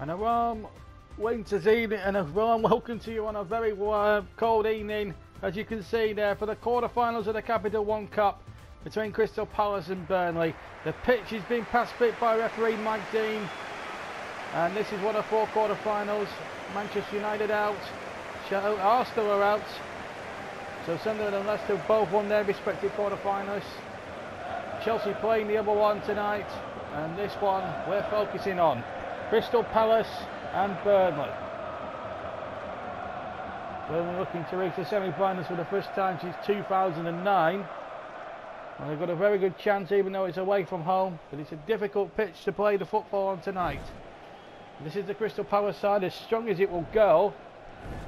And a warm winter's evening and a warm welcome to you on a very cold evening, as you can see there, for the quarter-finals of the Capital One Cup between Crystal Palace and Burnley. The pitch has been pass fit by referee Mike Dean, and this is one of 4 quarter-finals. Manchester United out, Arsenal are out, so Sunderland and Leicester both won their respective quarter-finals. Chelsea playing the other one tonight, and this one we're focusing on Crystal Palace and Burnley. Burnley looking to reach the semi-finals for the first time since 2009. And they've got a very good chance, even though it's away from home, but it's a difficult pitch to play the football on tonight. This is the Crystal Palace side, as strong as it will go.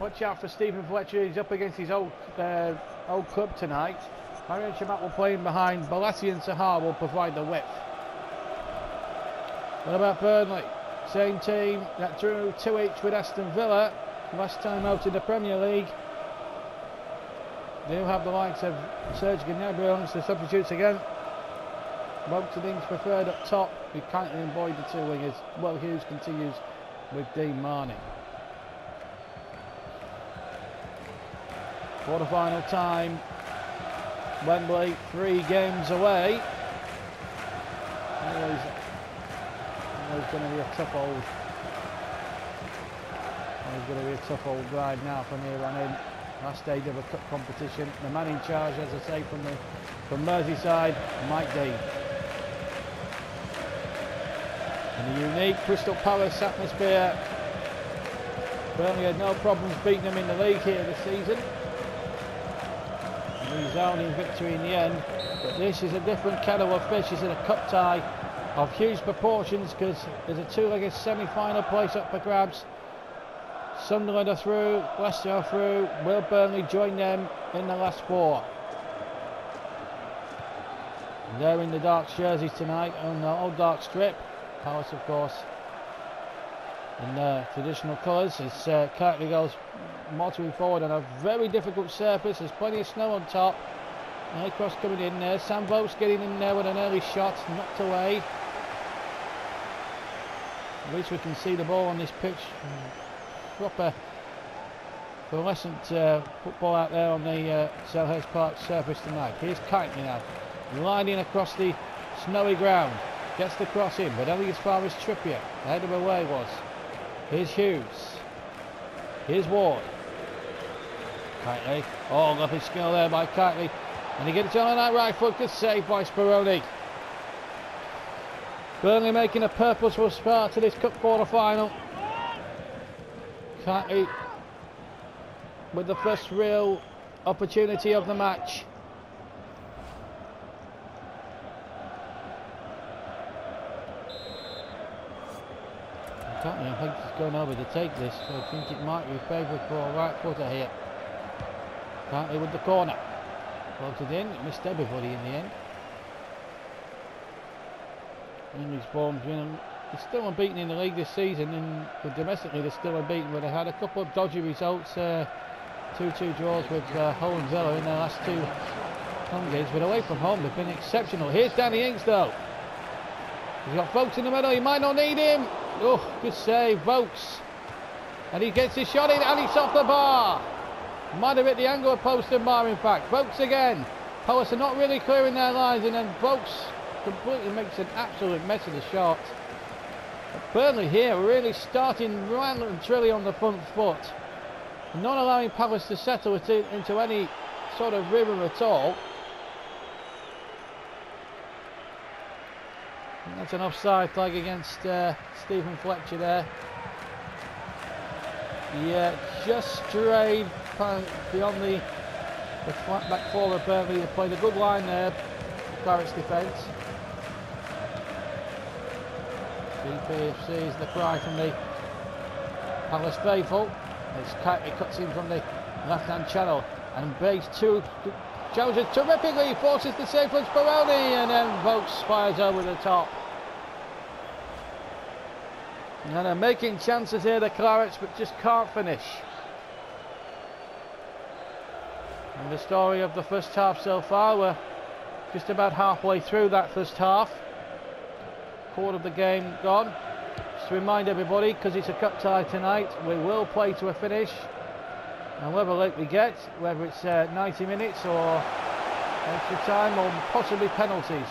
Watch out for Stephen Fletcher, he's up against his old club tonight. Marion Shamat will play in behind, Balassi and Sahar will provide the width. What about Burnley? Same team that drew 2 each with Aston Villa last time out in the Premier League. They will have the likes of Serge Gnabry amongst the substitutes again. Most of things preferred up top. We can't employ the 2 wingers. Well, Hughes continues with Dean Marnie. Quarter-final time. Wembley, 3 games away. Always going to be a tough old ride now from here on in. Last stage of a cup competition. The man in charge, as I say, from Merseyside, Mike Dean. In a unique Crystal Palace atmosphere. Burnley had no problems beating them in the league here this season. Resounding victory in the end. But this is a different kettle of fish. It's in a cup tie of huge proportions, because there's a 2-legged semi-final place up for grabs. Sunderland are through, Leicester are through. Will Burnley join them in the last 4? And they're in the dark jerseys tonight on the old dark strip. Palace, of course, in their traditional colours, as Kirtley goes motoring forward on a very difficult surface. There's plenty of snow on top. Early cross coming in there. Sam Vokes getting in there with an early shot, knocked away. At least we can see the ball on this pitch. Proper fluorescent football out there on the Selhurst Park surface tonight. Here's Kirtley now, gliding across the snowy ground. Gets the cross in, but only as far as Trippier. Ahead of away was. Here's Hughes. Here's Ward. Kirtley. Oh, lovely skill there by Kirtley. And he gets it on that right foot. Good save by Speroni. Burnley making a purposeful start to this cup quarter-final. Kirtley with the first real opportunity of the match. I think he's going over to take this, so I think it might be favoured for a right footer here. Kirtley with the corner. Floated in, it missed everybody in the end. English form, they're still unbeaten in the league this season, and domestically they're still unbeaten, but they had a couple of dodgy results. 2-2 draws with Hull and Villa in their last 2 home games, but away from home they've been exceptional. Here's Danny Ings though. He's got Vokes in the middle, he might not need him. Oh, good save, Vokes. And he gets his shot in, and it's off the bar. Might have hit the angle of post and bar, in fact. Vokes again. Palace are not really clearing their lines, and then Vokes completely makes an absolute mess of the shot. But Burnley here really starting right and trilly on the front foot, not allowing Palace to settle into any sort of rhythm at all. And that's an offside flag against Stephen Fletcher there. Yeah, just strayed beyond the flat back 4 of Burnley. They played a good line there, Claret's defence. BPFC is the cry from the Palace faithful. As Kirtley cuts in from the left-hand channel, and base 2 challenges terrifically, forces the save from Speroni, and then Vokes fires over the top. And they're making chances here, the Clarets, but just can't finish. And the story of the first half so far, we're just about halfway through that first half. Quarter of the game gone. Just to remind everybody, because it's a cup tie tonight, we will play to a finish. And whether late we get, whether it's 90 minutes or extra time or possibly penalties,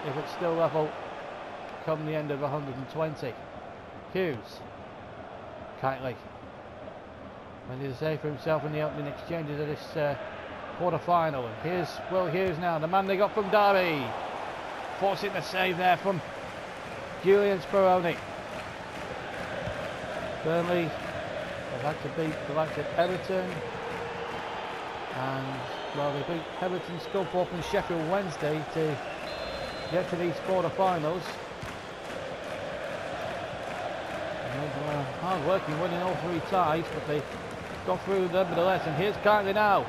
if it's still level come the end of 120. Hughes. Kitely. Ready to say for himself in the opening exchanges of this quarter-final. And here's Will Hughes now, the man they got from Derby. Forcing the save there from Julian Speroni. Burnley have had to beat the likes of Everton. And, well, they beat Everton, Scunthorpe and Sheffield Wednesday to get to these quarter-finals. Hard working, winning all 3 ties, but they got through nevertheless. And here's Kitely now.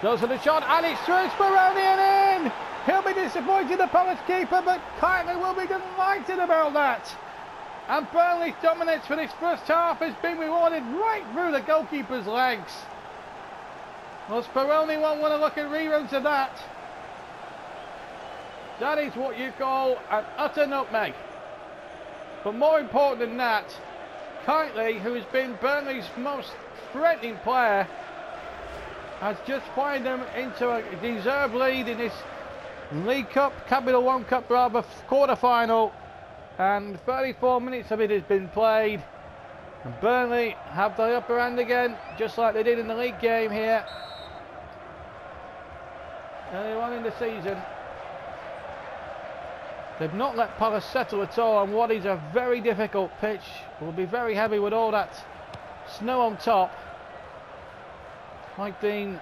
Goes for the shot, and it's through Speroni and in! He'll be disappointed, the Palace keeper, but Kitely will be delighted about that. And Burnley's dominance for this first half has been rewarded right through the goalkeeper's legs. Well, Speroni won't want to look at reruns of that. That is what you call an utter nutmeg. But more important than that, Kitely, who has been Burnley's most threatening player, has just fired them into a deserved lead in this League Cup, Capital One Cup rather, quarter-final. And 34 minutes of it has been played. And Burnley have the upper hand again, just like they did in the league game here earlier on in the season. They've not let Palace settle at all on what is a very difficult pitch. It will be very heavy with all that snow on top. Mike Dean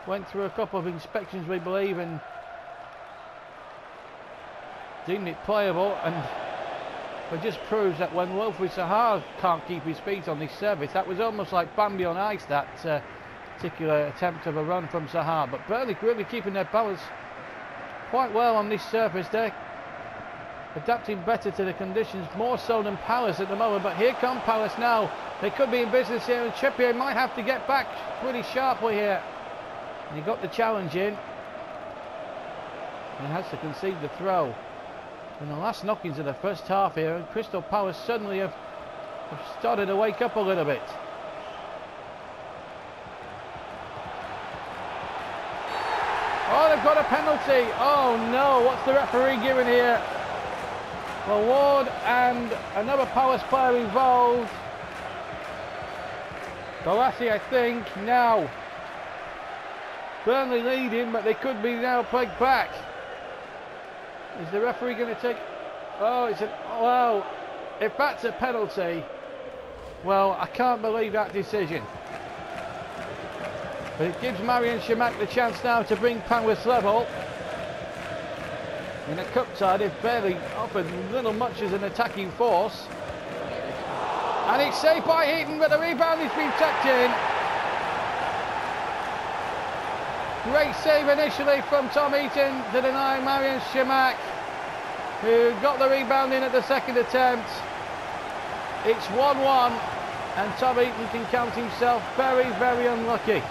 went through a couple of inspections, we believe, and deemed it playable, and it just proves that when Wilfried Zaha can't keep his feet on this surface, that was almost like Bambi on ice, that particular attempt of a run from Zaha. But Burnley really keeping their balance quite well on this surface. They're adapting better to the conditions, more so than Palace at the moment. But here come Palace now. They could be in business here, and Trippier might have to get back pretty sharply here. And he got the challenge in. And has to concede the throw. And the last knockings of the first half here, and Crystal Palace suddenly have started to wake up a little bit. Oh, they've got a penalty. Oh no, what's the referee giving here? Well, Ward and another Palace player involved. Galassi, I think. Now, Burnley leading, but they could be now played back. Is the referee going to take... Oh, it's an... Well, if that's a penalty, well, I can't believe that decision. But it gives Marian Chamakh the chance now to bring Palace level. In a cup tie, they've barely offered little much as an attacking force. And it's saved by Heaton, but the rebound has been tucked in. Great save initially from Tom Heaton to deny Marian Chamakh, who got the rebound in at the second attempt. It's 1-1, and Tom Heaton can count himself very, very unlucky.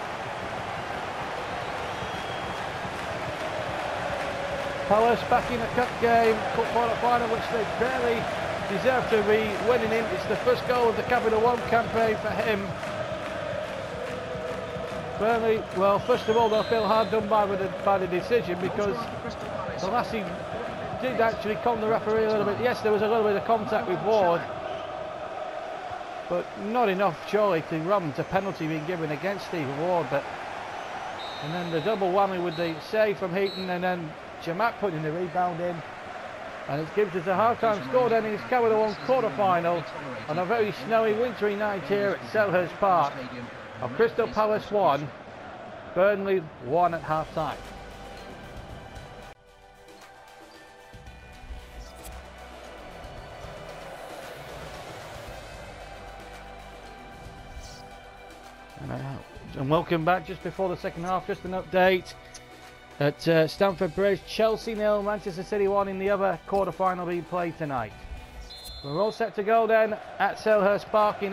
Palace back in a cup game, cup quarter-final, which they barely deserve to be winning in. It's the first goal of the Capital One campaign for him. Burnley, well, first of all, they'll feel hard done by the decision, because the lassie did actually con the referee a little bit. Yes, there was a little bit of contact with Ward, but not enough, surely, to run to penalty being given against Stephen Ward. But and then the double whammy with the save from Heaton, and then Chamakh putting the rebound in, and it gives us a half-time score then in this Capital One quarter-final on a very snowy, wintry night here at Selhurst Park. Of Crystal Palace 1, Burnley 1 at half-time. And welcome back. Just before the second half, just an update. At Stamford Bridge, Chelsea 0, Manchester City 1 in the other quarter-final being played tonight. We're all set to go then at Selhurst Park in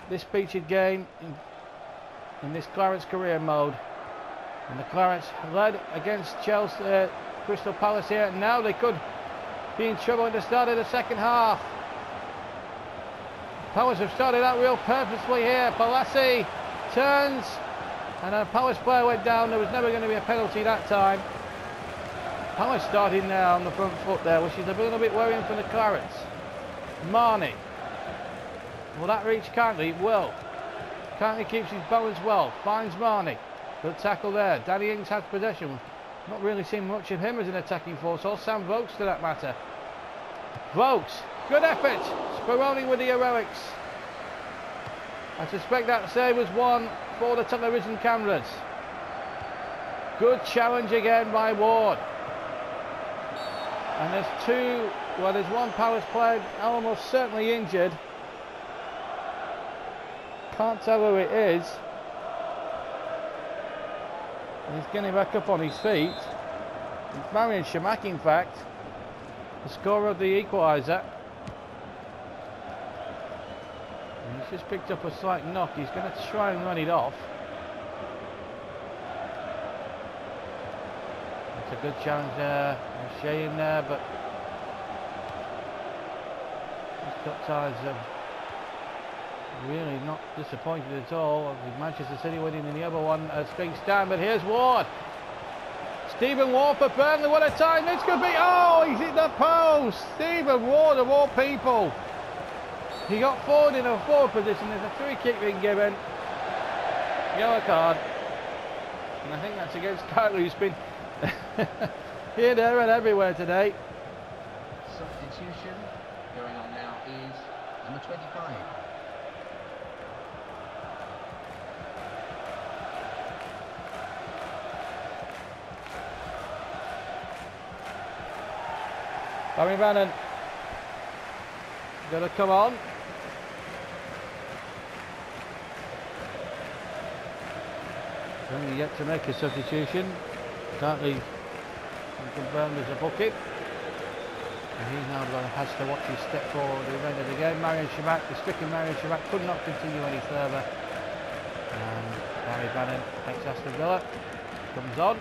this featured game in this Clarence career mode. And the Clarence led against Chelsea, Crystal Palace here. Now they could be in trouble at the start of the second half. Palace have started out real purposefully here. Balassi turns, and a Palace player went down. There was never going to be a penalty that time. Palace starting now on the front foot there, which is a little bit worrying for the Clarets. Marnie. Will that reach Cantley? It will. Cantley keeps his balance well. Finds Marnie. Good tackle there. Danny Ings has possession. Not really seen much of him as an attacking force, or Sam Vokes for that matter. Vokes. Good effort. Speroni with the heroics. I suspect that save was one for the television cameras. Good challenge again by Ward. And there's one Palace player almost certainly injured. Can't tell who it is. He's getting back up on his feet. It's Marian Shamak, in fact, the scorer of the equaliser. He's just picked up a slight knock. He's going to try and run it off. It's a good challenge there. Shea in there, but he's got ties of really not disappointed at all. With Manchester City winning in the other one as things stand. But here's Ward. Stephen Ward for Burnley. What a time this could be. Oh, he's hit the post. Stephen Ward of all people. He got forward in a forward position. There's a free kick being given. Yellow card. And I think that's against Kyle, who's been here, there and everywhere today. Substitution going on now is number 25. Barry Bannon gonna come on. Only yet to make a substitution. Cantley confirmed as a bucket. And he's now has to watch his step forward at the end of the game. Marian Shamak, the stricken Marian Shamak, could not continue any further. And Barry Bannon, ex-Aston Villa, comes on.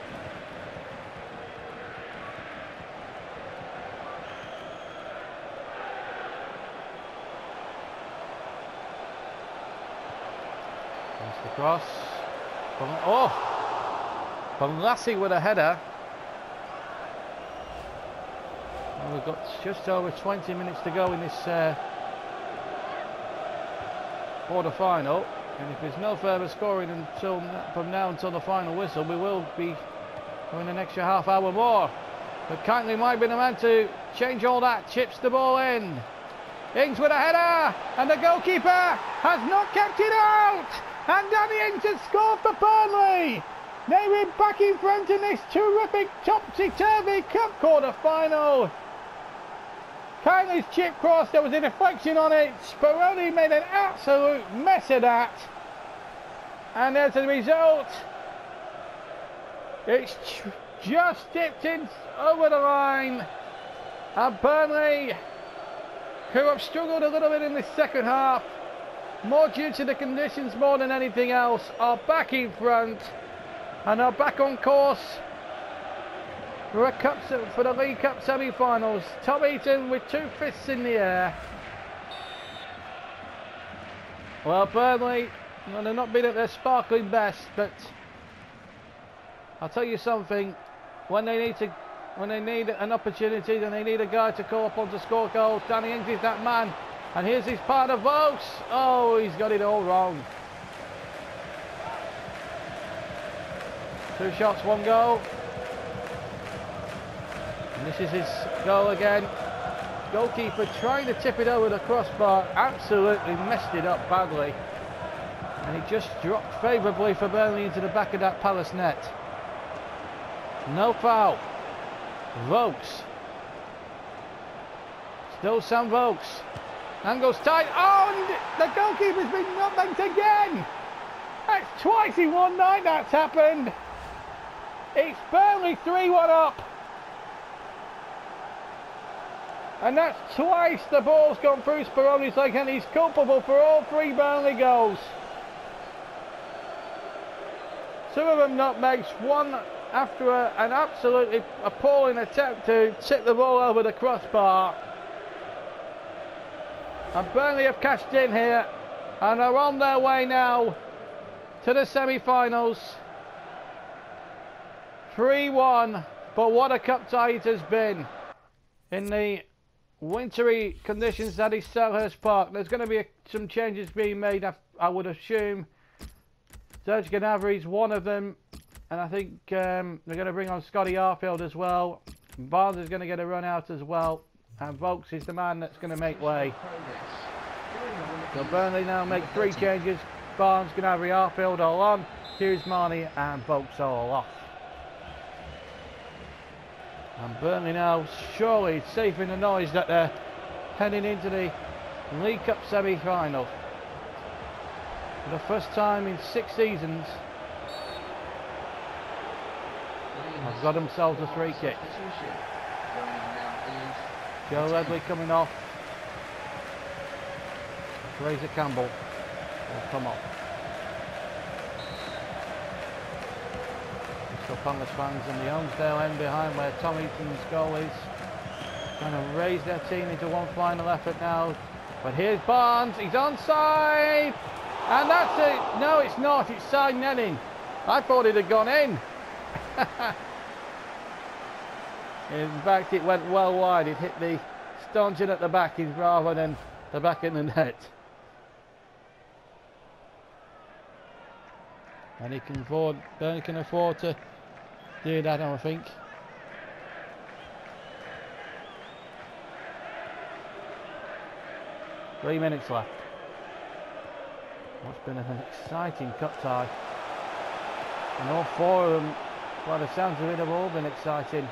That's the cross. Balassi with a header. And we've got just over 20 minutes to go in this quarter-final. And if there's no further scoring from now until the final whistle, we will be going an extra half hour more. But Cantley might be the man to change all that. Chips the ball in. Ings with a header, and the goalkeeper has not kept it out. And Danny Ings has scored for Burnley. They were back in front in this terrific topsy-turvy cup quarter-final. Cantley's chip cross, there was a deflection on it. Speroni made an absolute mess of that. And as a result, it's just dipped in over the line. And Burnley, who have struggled a little bit in this second half, more due to the conditions more than anything else, are back in front and are back on course for the League Cup semi-finals. Tom Eaton with 2 fists in the air. Well, Burnley, well, they've not been at their sparkling best, but I'll tell you something, when they need an opportunity, then they need a guy to call upon to score goals. Danny Ings is that man. And here's his part of Vokes. Oh, he's got it all wrong. 2 shots, 1 goal. And this is his goal again. Goalkeeper trying to tip it over the crossbar. Absolutely messed it up badly. And it just dropped favourably for Burnley into the back of that Palace net. No foul. Vokes. Still Sam Vokes. Angle's tight. Oh, and the goalkeeper's been nutmegged again. That's twice in one night that's happened. It's Burnley 3-1 up. And that's twice the ball's gone through Speroni's leg, and he's culpable for all 3 Burnley goals. 2 of them nutmegs, 1 after an absolutely appalling attempt to tip the ball over the crossbar. And Burnley have cashed in here and are on their way now to the semi-finals. 3-1, but what a cup tie it has been in the wintry conditions that is Selhurst Park. There's going to be some changes being made, I would assume. Serge Gnabry is one of them, and I think they're going to bring on Scotty Arfield as well. Barnes is going to get a run out as well, and Vokes is the man that's going to make way. So Burnley now make 3 changes. Barnes, Gnabry, Arfield all on. Hughes, Marnie and Vokes all off. And Burnley now surely safe in the knowledge that they're heading into the League Cup semi-final. For the first time in 6 seasons, have got themselves a free kick. Joe Ledley coming off. Fraser Campbell will come off. Crystal Palace fans in the Holmesdale end behind where Tom Eaton's goal is, trying to raise their team into one final effort now. But here's Barnes, he's onside, and that's it. No, it's not, it's side netting. I thought it had gone in. In fact, it went well wide. It hit the stanchion at the back rather than the back in the net. And Burnley can afford to do that, I think. Three minutes left. What's been an exciting cut tie. And all 4 of them, by the sounds of it, have all been exciting.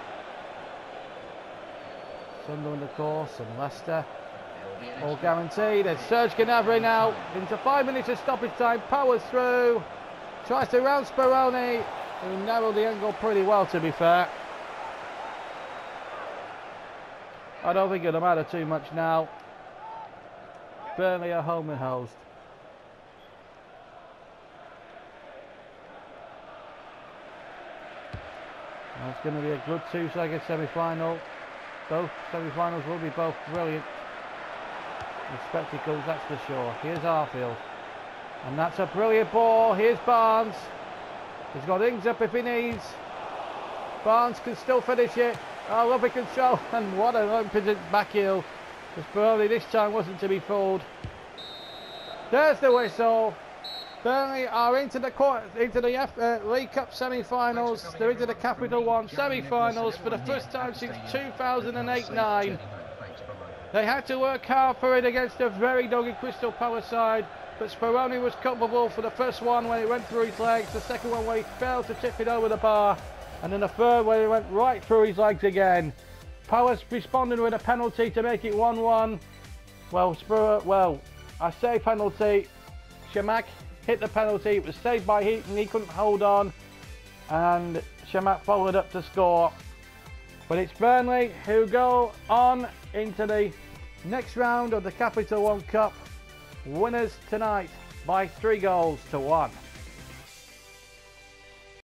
Sunderland, of course, and Leicester. All guaranteed. There's Serge Gnabry now into 5 minutes of stoppage time. Powers through. Tries to round Speroni, who narrowed the angle pretty well, to be fair. I don't think it'll matter too much now. Burnley are home and hosed. It's going to be a good 2-second semi-final. Both semi-finals will be both brilliant. The spectacles, that's for sure. Here's Arfield. And that's a brilliant ball. Here's Barnes. He's got Ings up if he needs. Barnes can still finish it. Oh, lovely control. And what an open back heel. Because Burnley this time wasn't to be fooled. There's the whistle. Burnley are into the League Cup semi-finals. They're into the Capital One semi-finals for the first time since 2008-9. They had to work hard for it against a very dogged Crystal Palace side. But Speroni was culpable for the first one when it went through his legs, the second one where he failed to tip it over the bar, and then the third where it went right through his legs again. Powers responded with a penalty to make it 1-1. Well, I say penalty. Shamak hit the penalty, it was saved by Heaton, he couldn't hold on, and Shamak followed up to score. But it's Burnley who go on into the next round of the Capital One Cup. Winners tonight by 3 goals to 1.